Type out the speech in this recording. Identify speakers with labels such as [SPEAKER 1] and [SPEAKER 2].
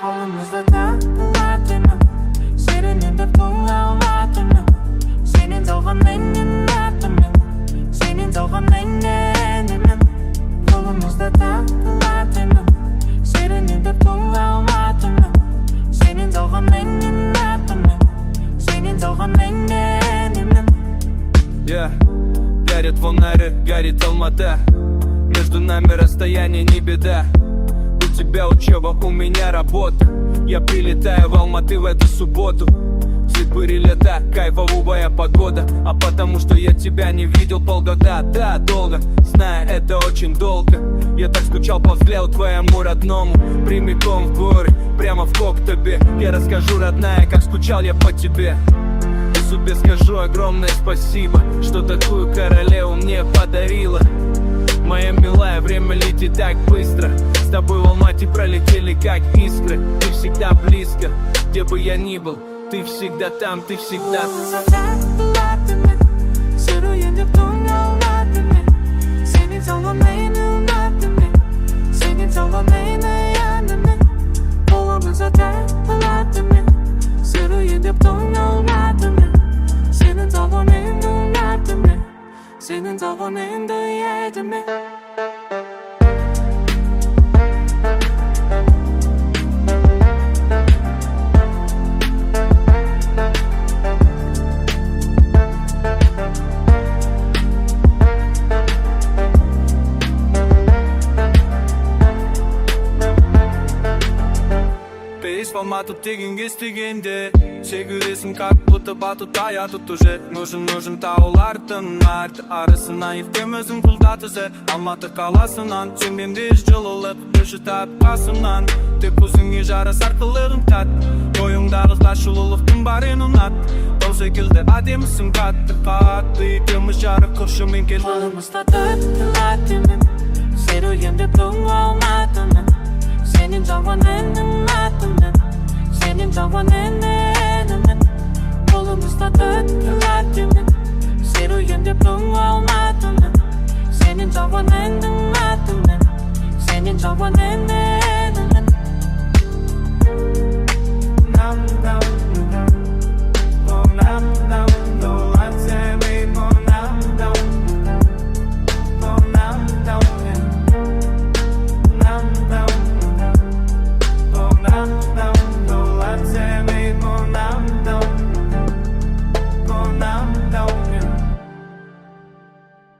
[SPEAKER 1] Қолымызда тартылатыным, серінен деп тоңа алатыным. Сенен салған менен атымын, сенен салған мененімін. Қолымызда тартылатыным, серінен деп тоңа алатыным. Сенен салған менен атымын, сенен салған мененімін.
[SPEAKER 2] Горят фонари, горит Алмата. Между нами расстояние не беда. У тебя учеба, у меня работа. Я прилетаю в Алматы в эту субботу. Свет лета, кайфовая погода. А потому что я тебя не видел полгода. Да, долго, знаю, это очень долго. Я так скучал по взгляду твоему родному. Прямиком в горы, прямо в Коктебе. Я расскажу, родная, как скучал я по тебе. Тебе скажу огромное спасибо, что такую королеву мне подарила. Моя милая, время летит так быстро. С тобой в Алмате пролетели как искры. Ты всегда близко, где бы я ни был. Ты всегда там, ты всегда.
[SPEAKER 1] Senin zamanında yedim mi?
[SPEAKER 2] В Алмату деген естігенде Сегіресің как будто батут аятут уже Нужен таулардың арты арасынан Ертем өзің құлдатызы Алматы қаласынан Сөнбемде жылылық Өші тапқасымнан Тек көзіңе жарас арқылығын тат Бойыңдағы лашылылықтың барын ұнат Ол секілді әдемісің қатты Екеуміз жарық құшымен кел
[SPEAKER 1] Қолымызда тартылатыным, серуендеп тоңа алматыным. Senin zamanının atımın, senin zamanının. Kolumuzda tırtılatımın, serüyendep toңa almatımın. Senin zamanının atımın, senin zamanının.